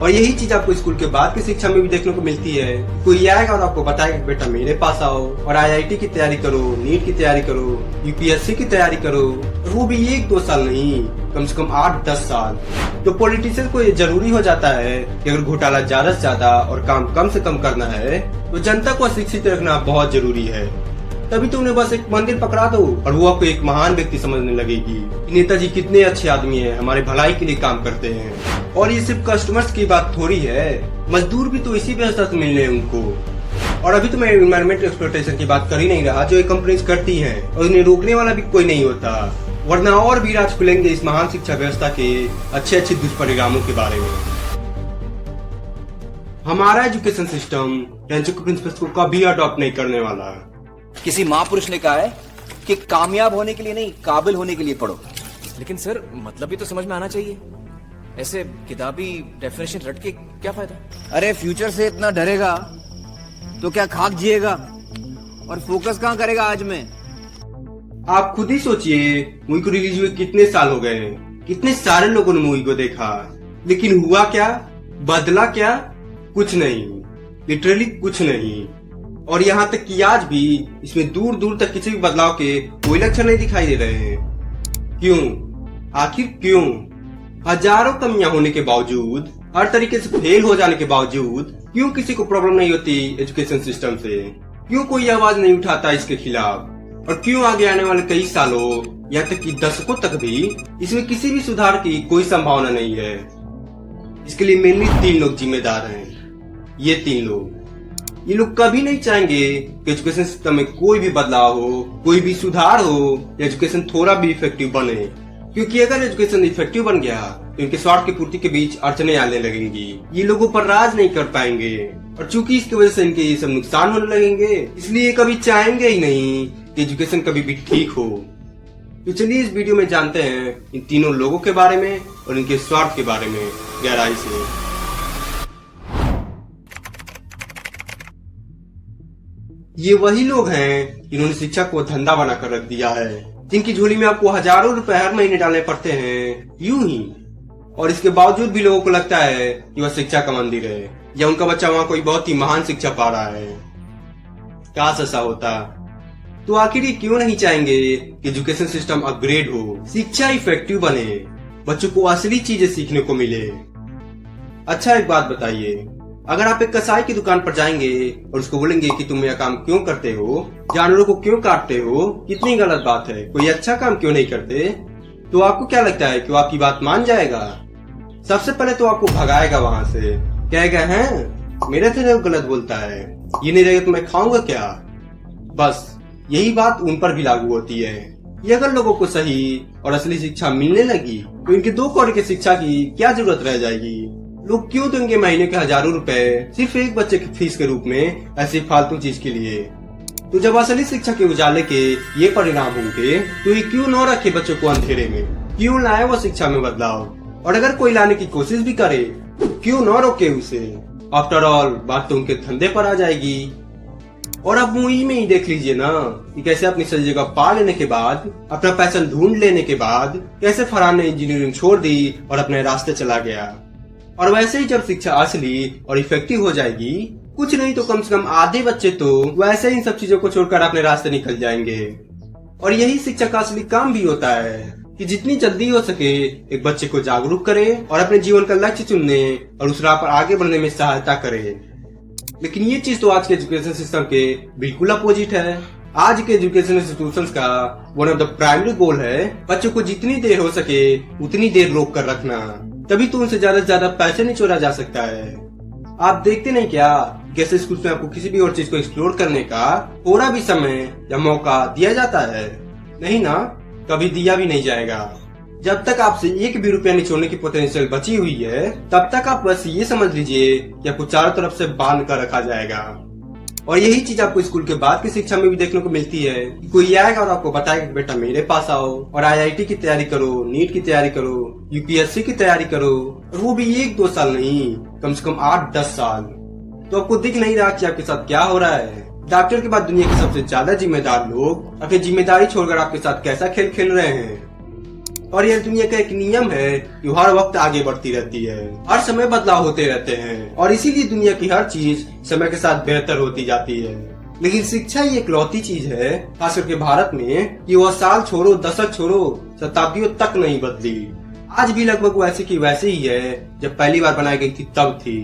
और यही चीज आपको स्कूल के बाद की शिक्षा में भी देखने को मिलती है। कोई आएगा और आपको बताएगा कि बेटा मेरे पास आओ और आईआईटी की तैयारी करो, नीट की तैयारी करो, यूपीएससी की तैयारी करो, और वो भी 1-2 साल नहीं, कम से कम 8-10 साल। तो पॉलिटिशियन को ये जरूरी हो जाता है कि अगर घोटाला ज्यादा से ज्यादा और काम कम से कम करना है तो जनता को शिक्षित रखना बहुत जरूरी है। तभी तो उन्हें बस एक मंदिर पकड़ा दो और वो आपको एक महान व्यक्ति समझने लगेगी। नेताजी कितने अच्छे आदमी हैं, हमारे भलाई के लिए काम करते हैं। और ये सिर्फ कस्टमर्स की बात थोड़ी है, मजदूर भी तो इसी व्यवस्था से मिलने हैं उनको। और अभी तो मैं एनवायरमेंट एक्सप्लॉयटेशन की बात कर ही नहीं रहा, जो ये कंपनीज करती हैं, और उन्हें रोकने वाला भी कोई नहीं होता। वरना और भी राज खुलेंगे इस महान शिक्षा व्यवस्था के अच्छे दुष्परिणामों के बारे में। हमारा एजुकेशन सिस्टम टेंचो के प्रिंसिपल्स को कभी अडॉप्ट नहीं करने वाला। किसी महापुरुष ने कहा है कि कामयाब होने के लिए नहीं, काबिल होने के लिए पढ़ो। लेकिन सर मतलब भी तो समझ में आना चाहिए, ऐसे किताबी डेफिनेशन रट के क्या फायदा। अरे फ्यूचर से इतना डरेगा तो क्या खाक जिएगा, और फोकस कहाँ करेगा आज में। आप खुद ही सोचिए, मूवी को रिलीज हुए कितने साल हो गए हैं, कितने सारे लोगों ने मूवी को देखा, लेकिन हुआ क्या, बदला क्या? कुछ नहीं, लिटरली कुछ नहीं। और यहाँ तक कि आज भी इसमें दूर दूर तक किसी भी बदलाव के कोई लक्षण नहीं दिखाई दे रहे हैं। क्यों? आखिर क्यों? हजारों कमियां होने के बावजूद, हर तरीके से फेल हो जाने के बावजूद, क्यों किसी को प्रॉब्लम नहीं होती एजुकेशन सिस्टम से? क्यों कोई आवाज नहीं उठाता इसके खिलाफ? और क्यों आगे आने वाले कई सालों, यहाँ तक कि दशकों तक भी इसमें किसी भी सुधार की कोई संभावना नहीं है? इसके लिए मेनली 3 लोग जिम्मेदार हैं। ये 3 लोग, ये लोग कभी नहीं चाहेंगे कि एजुकेशन सिस्टम में कोई भी बदलाव हो, कोई भी सुधार हो, एजुकेशन थोड़ा भी इफेक्टिव बने। क्योंकि अगर एजुकेशन इफेक्टिव बन गया तो इनके स्वार्थ की पूर्ति के बीच अड़चने आने लगेंगी, ये लोगों पर राज नहीं कर पाएंगे, और चूंकि इसकी वजह से इनके ये सब नुकसान होने लगेंगे, इसलिए कभी चाहेंगे ही नहीं कि एजुकेशन कभी भी ठीक हो। तो चलिए इस वीडियो में जानते हैं इन तीनों लोगों के बारे में और इनके स्वार्थ के बारे में गहराई से। ये वही लोग हैं जिन्होंने शिक्षा को धंधा बनाकर रख दिया है, जिनकी झोली में आपको हजारों रुपए हर महीने डालने पड़ते हैं यूं ही, और इसके बावजूद भी लोगों को लगता है कि वह शिक्षा का मंदिर है, या उनका बच्चा वहाँ कोई बहुत ही महान शिक्षा पा रहा है। काश ऐसा होता। तो आखिर ये क्यों नहीं चाहेंगे कि एजुकेशन सिस्टम अपग्रेड हो, शिक्षा इफेक्टिव बने, बच्चों को असली चीजें सीखने को मिले? अच्छा एक बात बताइए, अगर आप एक कसाई की दुकान पर जाएंगे और उसको बोलेंगे कि तुम यह काम क्यों करते हो, जानवरों को क्यों काटते हो, कितनी गलत बात है, कोई अच्छा काम क्यों नहीं करते, तो आपको क्या लगता है कि वो आपकी बात मान जाएगा? सबसे पहले तो आपको भगाएगा वहाँ से, कहेगा हैं मेरे से गलत बोलता है, ये नहीं रहेगा तो मैं खाऊंगा क्या? बस यही बात उन पर भी लागू होती है। ये अगर लोगों को सही और असली शिक्षा मिलने लगी तो इनके 2 कौड़ी की शिक्षा की क्या जरूरत रह जाएगी? लोग क्यों देंगे महीने के हजारों रुपए सिर्फ एक बच्चे की फीस के रूप में ऐसी फालतू चीज के लिए? तो जब असली शिक्षा के उजाले के ये परिणाम होंगे तो ये क्यों न रखे बच्चों को अंधेरे में? क्यों लाए वो शिक्षा में बदलाव? और अगर कोई लाने की कोशिश भी करे तो क्यों न रोके उसे? आफ्टर ऑल बात तो उनके धंधे पर आ जाएगी। और अब मूवी में ही देख लीजिए ना कि कैसे अपनी सही जगह पा लेने के बाद, अपना पैशन ढूंढ लेने के बाद, कैसे फरहान ने इंजीनियरिंग छोड़ दी और अपने रास्ते चला गया। और वैसे ही जब शिक्षा असली और इफेक्टिव हो जाएगी, कुछ नहीं तो कम से कम आधे बच्चे तो वैसे ही इन सब चीजों को छोड़कर अपने रास्ते निकल जाएंगे। और यही शिक्षा का असली काम भी होता है कि जितनी जल्दी हो सके एक बच्चे को जागरूक करे और अपने जीवन का लक्ष्य चुनने और उस राह पर आगे बढ़ने में सहायता करे। लेकिन ये चीज तो आज के एजुकेशन सिस्टम के बिल्कुल अपोजिट है। आज के एजुकेशन इंस्टीट्यूशंस का one of the primary goal है बच्चों को जितनी देर हो सके उतनी देर रोक कर रखना, तभी तो उनसे ज्यादा से ज्यादा पैसे निचोड़ा जा सकता है। आप देखते नहीं क्या कैसे स्कूल में आपको किसी भी और चीज को एक्सप्लोर करने का थोड़ा भी समय या मौका दिया जाता है? नहीं ना, कभी दिया भी नहीं जाएगा। जब तक आपसे 1 भी रुपया निचोड़ने की पोटेंशियल बची हुई है, तब तक आप बस ये समझ लीजिए कि आपको चारों तरफ से बांध कर रखा जाएगा। और यही चीज आपको स्कूल के बाद की शिक्षा में भी देखने को मिलती है। कोई आएगा और आपको बताएगा कि बेटा मेरे पास आओ और आईआईटी की तैयारी करो, नीट की तैयारी करो, यूपीएससी की तैयारी करो, और वो भी 1-2 साल नहीं, कम से कम 8-10 साल। तो आपको दिख नहीं रहा कि आपके साथ क्या हो रहा है? डॉक्टर के बाद दुनिया के सबसे ज्यादा जिम्मेदार लोग अपनी जिम्मेदारी छोड़कर आपके साथ कैसा खेल खेल रहे हैं। और यह दुनिया का एक नियम है कि हर वक्त आगे बढ़ती रहती है, हर समय बदलाव होते रहते हैं और इसीलिए दुनिया की हर चीज समय के साथ बेहतर होती जाती है। लेकिन शिक्षा ही एक लौती चीज है, खास करके भारत में, कि वह साल छोड़ो, दशक छोड़ो, शताब्दियों तक नहीं बदली। आज भी लगभग वैसे की वैसे ही है जब पहली बार बनाई गई थी तब थी।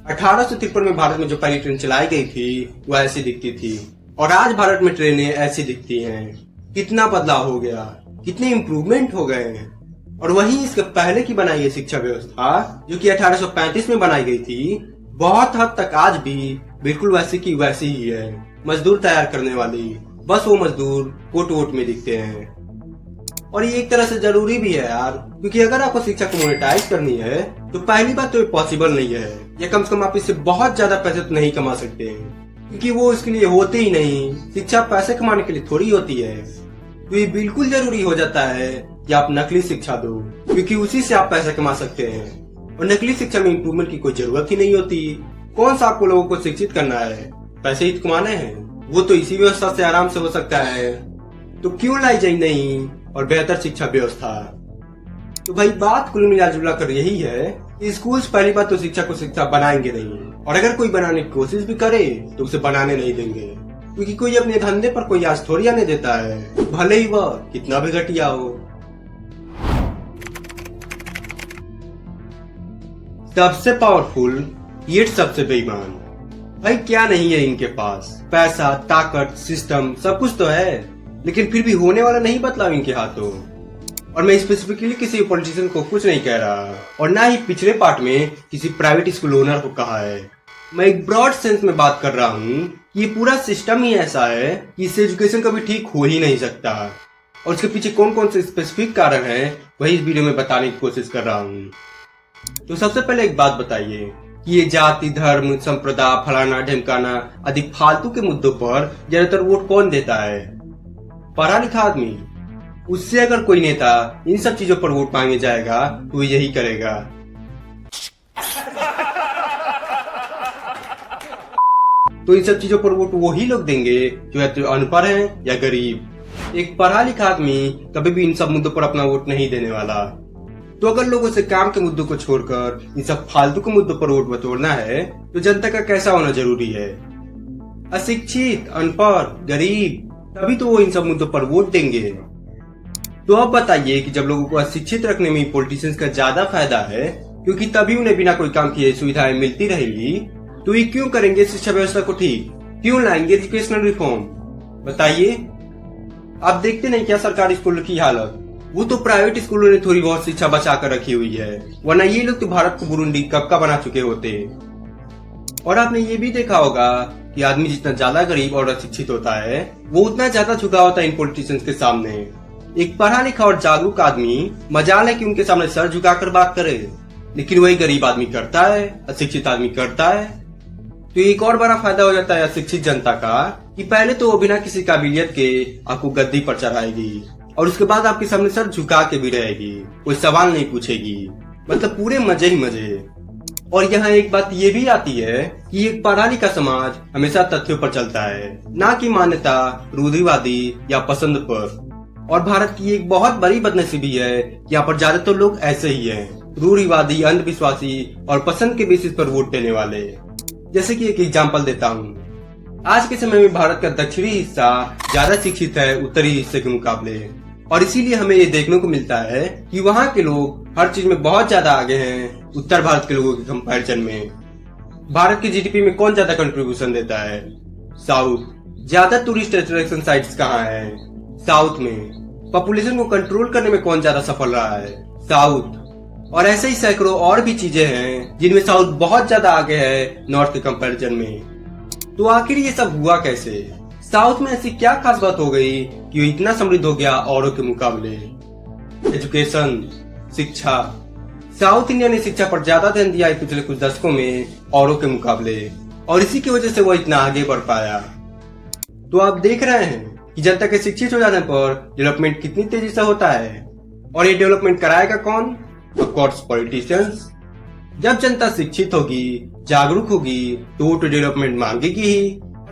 1853 में भारत में जो पहली ट्रेन चलाई गई थी वह ऐसी दिखती थी और आज भारत में ट्रेनें ऐसी दिखती हैं। कितना बदलाव हो गया, कितने इम्प्रूवमेंट हो गए हैं। और वहीं इसके पहले की बनाई गई शिक्षा व्यवस्था जो कि 1835 में बनाई गई थी, बहुत हद तक आज भी बिल्कुल वैसी की वैसी ही है। मजदूर तैयार करने वाली, बस वो मजदूर कोट वोट में दिखते हैं। और ये एक तरह से जरूरी भी है यार, क्योंकि अगर आपको शिक्षा को मोनेटाइज करनी है तो पहली बात तो ये पॉसिबल नहीं है, या कम से कम आप इससे बहुत ज्यादा पैसे तो नहीं कमा सकते हैं, क्योंकि वो इसके लिए होते ही नहीं। शिक्षा पैसे कमाने के लिए थोड़ी होती है। तो ये बिल्कुल जरूरी हो जाता है कि आप नकली शिक्षा दो, क्योंकि उसी से आप पैसे कमा सकते हैं। और नकली शिक्षा में इम्प्रूवमेंट की कोई जरूरत ही नहीं होती। कौन सा आपको लोगों को शिक्षित करना है, पैसे ही कमाने हैं, वो तो इसी व्यवस्था से आराम से हो सकता है। तो क्यों लाई जाए नई और बेहतर शिक्षा व्यवस्था। तो भाई बात कुल मिला कर यही है कि स्कूल्स पहली बात तो शिक्षा को शिक्षा बनाएंगे नहीं, और अगर कोई बनाने की कोशिश भी करे तो उसे बनाने नहीं देंगे, क्योंकि कोई अपने धंधे पर कोई आज थोड़ी आने देता है, भले ही वह कितना भी घटिया हो। सबसे पावरफुल ये सबसे बेईमान। भाई क्या नहीं है इनके पास, पैसा, ताकत, सिस्टम सब कुछ तो है, लेकिन फिर भी होने वाला नहीं बदलाव इनके हाथों। और मैं स्पेसिफिकली किसी पॉलिटिशियन को कुछ नहीं कह रहा, और ना ही पिछले पार्ट में किसी प्राइवेट स्कूल ओनर को कहा है। मैं एक ब्रॉड सेंस में बात कर रहा हूँ कि ये पूरा सिस्टम ही ऐसा है कि इससे एजुकेशन कभी ठीक हो ही नहीं सकता। और इसके पीछे कौन कौन से स्पेसिफिक कारण है वही इस वीडियो में बताने की कोशिश कर रहा हूँ। तो सबसे पहले एक बात बताइए कि ये जाति, धर्म, संप्रदाय, फलाना ढिमकाना आदि फालतू के मुद्दों पर ज्यादातर वोट कौन देता है? पढ़ा लिखा आदमी। उससे अगर कोई नेता इन सब चीजों पर वोट मांगे जाएगा तो यही करेगा। तो इन सब चीजों पर वोट वही लोग देंगे जो या तो अनपढ़ हैं या गरीब। एक पढ़ा लिखा आदमी कभी भी इन सब मुद्दों पर अपना वोट नहीं देने वाला। तो अगर लोगों से काम के मुद्दों को छोड़कर इन सब फालतू के मुद्दों पर वोट बटोरना है तो जनता का कैसा होना जरूरी है? अशिक्षित, अनपढ़, गरीब, तभी तो वो इन सब मुद्दों पर वोट देंगे। तो अब बताइए कि जब लोगों को अशिक्षित रखने में पॉलिटिशियंस का ज्यादा फायदा है, क्योंकि तभी उन्हें बिना कोई काम किए सुविधाएं मिलती रहेगी, तो ये क्यों करेंगे शिक्षा व्यवस्था को ठीक? क्यों लाएंगे एजुकेशनल रिफॉर्म? बताइए। आप देखते नहीं क्या सरकारी स्कूलों की हालत? वो तो प्राइवेट स्कूलों ने थोड़ी बहुत शिक्षा बचा कर रखी हुई है, वरना ये लोग तो भारत को बुरुंडी कब का बना चुके होते। और आपने ये भी देखा होगा कि आदमी जितना ज्यादा गरीब और अशिक्षित होता है वो उतना ज्यादा झुका होता है इन पॉलिटिशियंस के सामने। एक पढ़ा लिखा और जागरूक आदमी मजाल है कि उनके सामने सर झुकाकर बात करे, लेकिन वही गरीब आदमी करता है, अशिक्षित आदमी करता है। तो एक और बड़ा फायदा हो जाता है अशिक्षित जनता का कि पहले तो वो बिना किसी काबिलियत के आपको गद्दी पर चढ़ाएगी और उसके बाद आपके सामने सर झुका के भी रहेगी, कोई सवाल नहीं पूछेगी। मतलब पूरे मजे ही मजे। और यहाँ एक बात ये भी आती है कि एक पढ़ा लिखा समाज हमेशा तथ्यों पर चलता है, ना कि मान्यता, रूढ़िवादी या पसंद पर। और भारत की एक बहुत बड़ी बदनसीबी है कि यहाँ पर ज्यादातर लोग ऐसे ही हैं, रूढ़िवादी, अंधविश्वासी और पसंद के बेसिस पर वोट देने वाले। जैसे कि एक एग्जाम्पल देता हूँ। आज के समय में भारत का दक्षिणी हिस्सा ज्यादा शिक्षित है उत्तरी हिस्से के मुकाबले, और इसीलिए हमें ये देखने को मिलता है कि वहाँ के लोग हर चीज में बहुत ज्यादा आगे हैं उत्तर भारत के लोगों के कंपैरिजन में। भारत की जीडीपी में कौन ज्यादा कंट्रीब्यूशन देता है? साउथ। ज्यादा टूरिस्ट अट्रैक्शन साइट्स कहाँ है? साउथ में। पॉपुलेशन को कंट्रोल करने में कौन ज्यादा सफल रहा है? साउथ। और ऐसे ही सैकड़ों और भी चीजें हैं जिनमें साउथ बहुत ज्यादा आगे है नॉर्थ के कंपैरिजन में। तो आखिर ये सब हुआ कैसे? साउथ में ऐसी क्या खास बात हो गई कि वो इतना समृद्ध हो गया औरों के मुकाबले? एजुकेशन, शिक्षा। साउथ इंडिया ने शिक्षा पर ज्यादा ध्यान दिया है पिछले कुछ दशकों में औरों के मुकाबले, और इसी की वजह से वो इतना आगे बढ़ पाया। तो आप देख रहे हैं कि जनता के शिक्षित हो जाने पर डेवलपमेंट कितनी तेजी से होता है। और ये डेवलपमेंट कराएगा कौन? Of course politicians. जब जनता शिक्षित होगी, जागरूक होगी, तो वो तो डेवलपमेंट मांगेगी ही।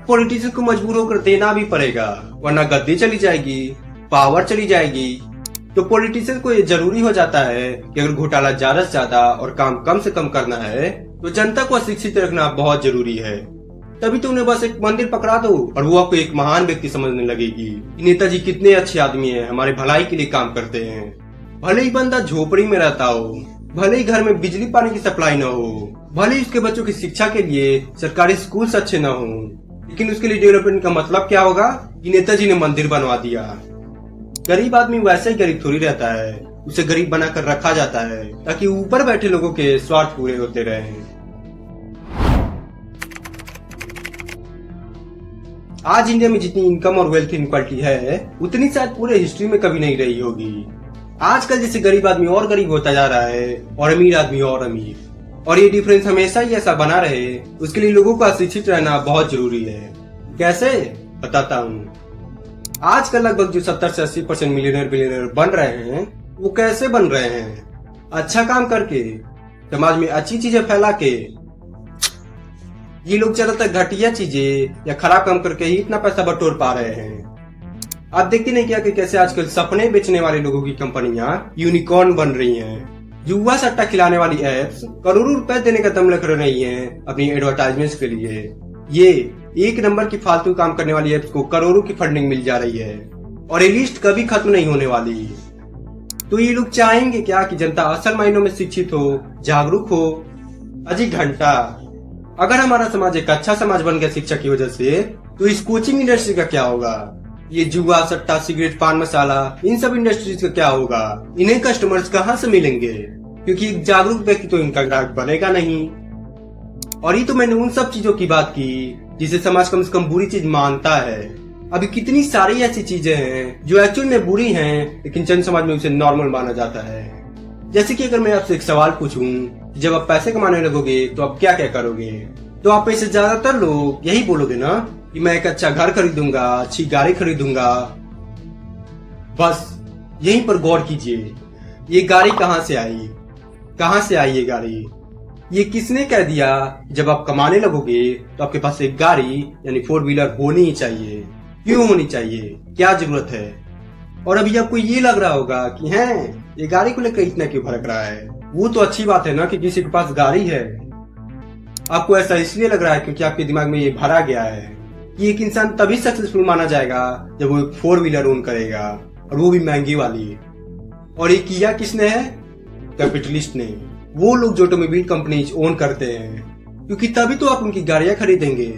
पॉलिटिशियन को मजबूर होकर देना भी पड़ेगा, वरना गद्दी चली जाएगी, पावर चली जाएगी। तो पॉलिटिशियन को ये जरूरी हो जाता है कि अगर घोटाला ज्यादा से ज्यादा और काम कम से कम करना है तो जनता को अशिक्षित रखना बहुत जरूरी है। तभी तो उन्हें बस एक मंदिर पकड़ा दो और वो आपको एक महान व्यक्ति समझने लगेगी। नेताजी कितने अच्छे आदमी हैं, हमारे भलाई के लिए काम करते हैं। भले ही बंदा झोपड़ी में रहता हो, भले ही घर में बिजली पानी की सप्लाई न हो, भले ही उसके बच्चों की शिक्षा के लिए सरकारी स्कूल अच्छे न हो, लेकिन उसके लिए डेवलपमेंट का मतलब क्या होगा कि नेताजी ने मंदिर बनवा दिया। गरीब आदमी वैसे ही गरीब थोड़ी रहता है, उसे गरीब बनाकर रखा जाता है ताकि ऊपर बैठे लोगों के स्वार्थ पूरे होते रहें। आज इंडिया में जितनी इनकम और वेल्थ इनक्वालिटी है उतनी शायद पूरे हिस्ट्री में कभी नहीं रही होगी। आजकल जैसे गरीब आदमी और गरीब होता जा रहा है और अमीर आदमी और अमीर, और ये डिफरेंस हमेशा ही ऐसा बना रहे, उसके लिए लोगों का शिक्षित रहना बहुत जरूरी है। कैसे बताता हूँ। आजकल लगभग जो 70 से 80% मिलियनर बिलियनर बन रहे हैं वो कैसे बन रहे हैं? अच्छा काम करके, समाज में अच्छी चीजें फैला के। ये लोग ज्यादातर घटिया चीजें या खराब काम करके ही इतना पैसा बटोर पा रहे हैं। आप देखते नहीं क्या कि कैसे आजकल सपने बेचने वाले लोगों की कंपनियां यूनिकॉर्न बन रही हैं। जुआ सट्टा खिलाने वाली एप्स करोड़ों रुपए देने का दम कर रही हैं अपनी एडवर्टाइजमेंट्स के लिए। ये एक नंबर की फालतू काम करने वाली एप्स को करोड़ों की फंडिंग मिल जा रही है और ये लिस्ट कभी खत्म नहीं होने वाली। तो ये लोग चाहेंगे क्या कि जनता असल मायनों में शिक्षित हो, जागरूक हो? अजी घंटा। अगर हमारा समाज एक अच्छा समाज बन गया शिक्षा की वजह से, तो इस कोचिंग इंडस्ट्री का क्या होगा? ये जुआ सट्टा सिगरेट पान मसाला इन सब इंडस्ट्रीज का क्या होगा? इन्हें कस्टमर्स कहाँ से मिलेंगे? क्योंकि एक जागरूक व्यक्ति तो इनका ग्राहक बनेगा नहीं। और ये तो मैंने उन सब चीजों की बात की जिसे समाज कम से कम बुरी चीज मानता है। अभी कितनी सारी ऐसी चीजें हैं जो एक्चुअल में बुरी हैं, लेकिन चंद समाज में उसे नॉर्मल माना जाता है। जैसे कि अगर मैं आपसे एक सवाल पूछूं, जब आप पैसे कमाने लगोगे तो आप क्या क्या करोगे? तो आप में से ज्यादातर लोग यही बोलोगे ना कि मैं एक अच्छा घर खरीदूंगा, अच्छी गाड़ी खरीदूंगा। बस यहीं पर गौर कीजिए, ये गाड़ी कहाँ से आई? कहाँ से आई ये गाड़ी? ये किसने कह दिया जब आप कमाने लगोगे तो आपके पास एक गाड़ी यानी 4 व्हीलर होनी ही चाहिए? क्यों होनी चाहिए? क्या जरूरत है? और अभी आपको ये लग रहा होगा कि हैं ये गाड़ी को लेकर इतना क्यों भड़क रहा है? वो तो अच्छी बात है ना कि किसी के पास गाड़ी है। आपको ऐसा इसलिए लग रहा है क्योंकि आपके दिमाग में ये भरा गया है कि एक इंसान तभी सक्सेसफुल माना जाएगा जब वो एक 4 व्हीलर ओन करेगा, और वो भी महंगी वाली। और ये किया किसने है? कैपिटलिस्ट ने। वो लोग जो ऑटोमोबाइल कंपनीज ओन करते हैं, क्योंकि तभी तो आप उनकी गाड़ियां खरीदेंगे।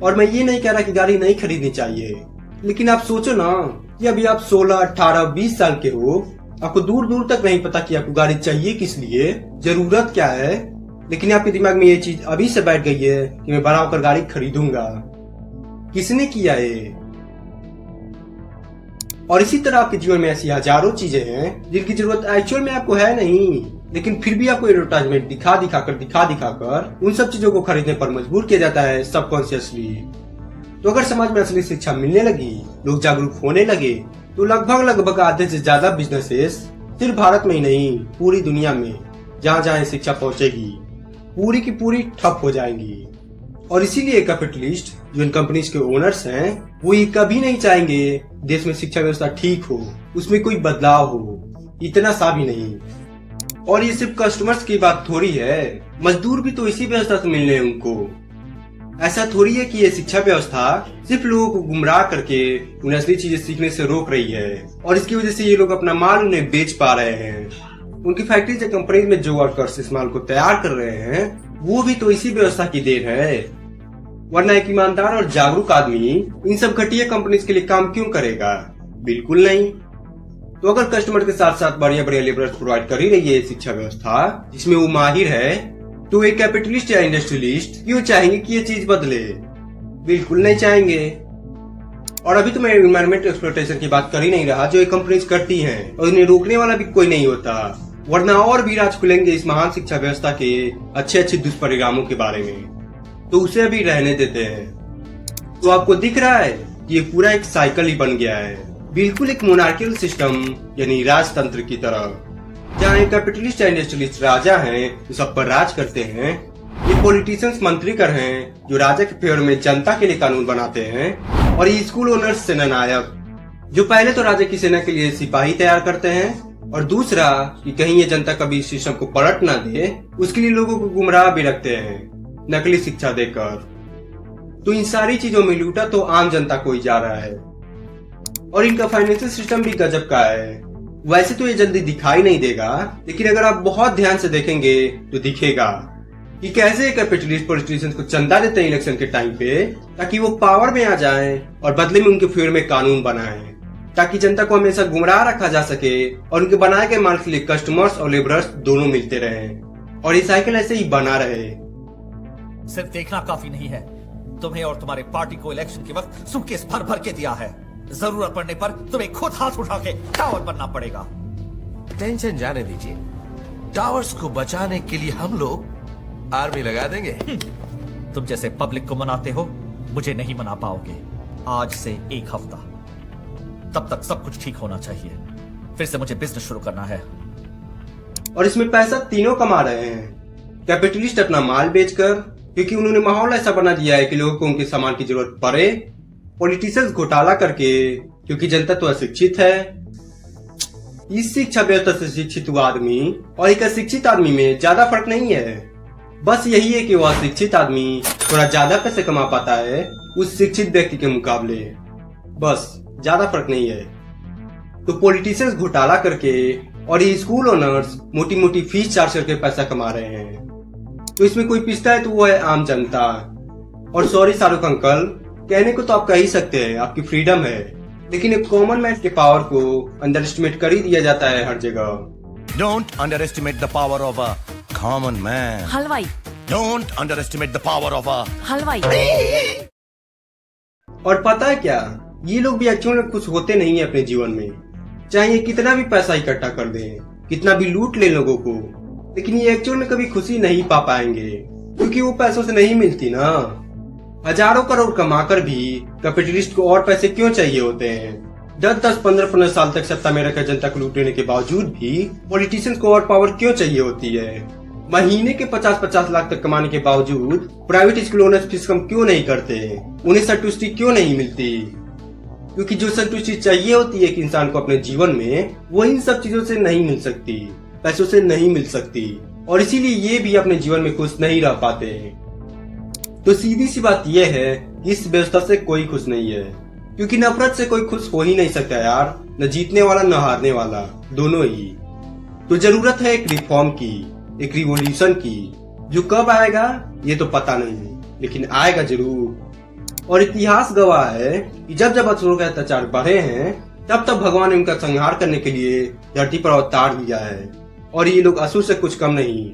और मैं ये नहीं कह रहा कि गाड़ी नहीं खरीदनी चाहिए, लेकिन आप सोचो ना कि अभी आप 16, 18, 20 साल के हो, आपको दूर दूर तक नहीं पता कि आपको गाड़ी चाहिए किस लिए, जरूरत क्या है, लेकिन आपके दिमाग में ये चीज अभी से बैठ गई है कि मैं बड़ा होकर गाड़ी खरीदूंगा। किसने किया ये? और इसी तरह आपके जीवन में ऐसी हजारों चीजें हैं जिनकी जरूरत एक्चुअल में आपको है नहीं, लेकिन फिर भी आपको एडवर्टाइजमेंट दिखा दिखाकर उन सब चीजों को खरीदने पर मजबूर किया जाता है सबकॉन्शियसली। तो अगर समाज में असली शिक्षा मिलने लगी, लोग जागरूक होने लगे, तो लगभग आधे से ज्यादा बिजनेसेस सिर्फ भारत में ही नहीं पूरी दुनिया में जहाँ जहाँ शिक्षा पहुंचेगी पूरी की पूरी ठप हो जाएंगी। और इसीलिए कैपिटलिस्ट जो इन कंपनीज के ओनर्स हैं, वो ये कभी नहीं चाहेंगे देश में शिक्षा व्यवस्था ठीक हो, उसमें कोई बदलाव हो, इतना सा भी नहीं। और ये सिर्फ कस्टमर्स की बात थोड़ी है, मजदूर भी तो इसी व्यवस्था से मिलने हैं उनको। ऐसा थोड़ी है कि ये शिक्षा व्यवस्था सिर्फ लोगों को गुमराह करके उन्हें असली चीजें सीखने से रोक रही है, और इसकी वजह से ये लोग अपना माल उन्हें बेच पा रहे हैं। उनकी फैक्ट्रीज या कंपनीज में जो वर्कर्स इस माल को तैयार कर रहे हैं, वो भी तो इसी व्यवस्था की देन है। वरना एक ईमानदार और जागरूक आदमी इन सब घटिया कंपनीज के लिए काम क्यों करेगा? बिल्कुल नहीं। तो अगर कस्टमर के साथ साथ बढ़िया लेबरर्स प्रोवाइड कर ही रही है शिक्षा व्यवस्था जिसमें वो माहिर है, तो एक कैपिटलिस्ट या इंडस्ट्रियलिस्ट क्यों चाहेंगे कि ये चीज बदले? बिल्कुल नहीं चाहेंगे। और अभी तो मैं एनवायरमेंट एक्सप्लॉयटेशन की बात कर ही नहीं रहा जो ये कंपनीज करती हैं, और इन्हें रोकने वाला भी कोई नहीं होता। वरना और भी राज खुलेंगे इस महान शिक्षा व्यवस्था के अच्छे दुष्परिणामों के बारे में, तो उसे अभी रहने देते हैं। तो आपको दिख रहा है कि ये पूरा एक साइकिल ही बन गया है, बिल्कुल एक मोनार्कियल सिस्टम यानी राजतंत्र की तरह, जहाँ एक कैपिटलिस्ट या इंडस्ट्रियलिस्ट राजा हैं जो सब पर राज करते हैं। ये पॉलिटिशियंस मंत्रीकर हैं जो राजा के फेवर में जनता के लिए कानून बनाते हैं, और ये स्कूल ओनर्स सेनानायक जो पहले तो राजा की सेना के लिए सिपाही तैयार करते हैं और दूसरा कि कहीं ये जनता कभी इस सिस्टम को पलट ना दे, उसके लिए लोगों को गुमराह भी रखते हैं नकली शिक्षा देकर। तो इन सारी चीजों में लूटा तो आम जनता को ही जा रहा है। और इनका फाइनेंशियल सिस्टम भी गजब का है। वैसे तो ये जल्दी दिखाई नहीं देगा, लेकिन अगर आप बहुत ध्यान से देखेंगे तो दिखेगा कि कैसे कैपिटलिस्ट पॉलिटिशियंस को चंदा देते हैं इलेक्शन के टाइम पे, ताकि वो पावर में आ जाएं और बदले में उनके फेवर में कानून बनाएं, ताकि जनता को हमेशा गुमराह रखा जा सके और उनके बनाए गए माल के लिए कस्टमर्स और लेबरर्स दोनों मिलते रहें और ये साइकिल ऐसे ही बना रहे। सिर्फ देखना काफी नहीं है, तुम्हें और तुम्हारे पार्टी को इलेक्शन के वक्त सूटकेस भर भर के दिया है। जरूरत पड़ने पर तुम्हें खुद हाथ उठा के टावर बनना पड़ेगा। टेंशन जाने दीजिए, टावर्स को बचाने के लिए हम लोग आर्मी लगा देंगे। तुम जैसे पब्लिक को मनाते हो, मुझे नहीं मना पाओगे। आज से 1 हफ्ता, तब तक सब कुछ ठीक होना चाहिए। फिर से मुझे बिजनेस शुरू करना है। और इसमें पैसा तीनों कमा रहे हैं। कैपिटलिस्ट अपना माल बेचकर, क्योंकि उन्होंने माहौल ऐसा बना दिया है कि लोगों को उनके सामान की जरूरत पड़े। पॉलिटिशियंस घोटाला करके, क्योंकि जनता तो अशिक्षित है। इस शिक्षा व्यवस्था से शिक्षित हुआ आदमी और एक अशिक्षित आदमी में ज्यादा फर्क नहीं है। बस यही है कि वह शिक्षित आदमी थोड़ा ज्यादा पैसे कमा पाता है उस शिक्षित व्यक्ति के मुकाबले, बस ज्यादा फर्क नहीं है। तो पॉलिटिशियंस घोटाला करके और ये स्कूल ओनर्स मोटी मोटी फीस चार्ज करके पैसा कमा रहे हैं। तो इसमें कोई पिसता है तो वो है आम जनता। और सॉरी शाहरुख अंकल, कहने को तो आप कह ही सकते हैं, आपकी फ्रीडम है, लेकिन एक कॉमन मैन के पावर को अंडर एस्टिमेट कर ही दिया जाता है हर जगह। Don't underestimate the power of a common man. हलवाई। Don't underestimate the power of a हलवाई। और पता है क्या, ये लोग भी एक्चुअल में खुश होते नहीं है अपने जीवन में। चाहे ये कितना भी पैसा इकट्ठा कर दें, कितना भी लूट ले लोगों को, लेकिन ये एक्चुअल में कभी खुशी नहीं पा पाएंगे, क्योंकि वो पैसों से नहीं मिलती ना। हजारों करोड़ कमाकर भी कैपिटलिस्ट को और पैसे क्यों चाहिए होते हैं? 10-10, 15-15 साल तक सत्ता में रहकर जनता को लूटने के बावजूद भी पॉलिटिशियंस को और पावर क्यों चाहिए होती है? महीने के 50-50 लाख तक कमाने के बावजूद प्राइवेट स्कूल ओनर्स फीस कम क्यों नहीं करते? उन्हें संतुष्टि क्यों नहीं मिलती? क्योंकि जो संतुष्टि चाहिए होती है कि इंसान को अपने जीवन में, वो इन सब चीजों से नहीं मिल सकती, पैसों से नहीं मिल सकती, और इसीलिए ये भी अपने जीवन में खुश नहीं रह पाते। तो सीधी सी बात यह है कि इस व्यवस्था से कोई खुश नहीं है, क्योंकि नफरत से कोई खुश हो ही नहीं सकता यार, न जीतने वाला न हारने वाला, दोनों ही। तो जरूरत है एक रिफॉर्म की, एक रिवॉल्यूशन की, जो कब आएगा ये तो पता नहीं, लेकिन आएगा जरूर। और इतिहास गवाह है कि जब जब असुरों के अत्याचार बढ़े हैं, तब तब भगवान ने उनका संहार करने के लिए धरती पर अवतार लिया है, और ये लोग असुर से कुछ कम नहीं।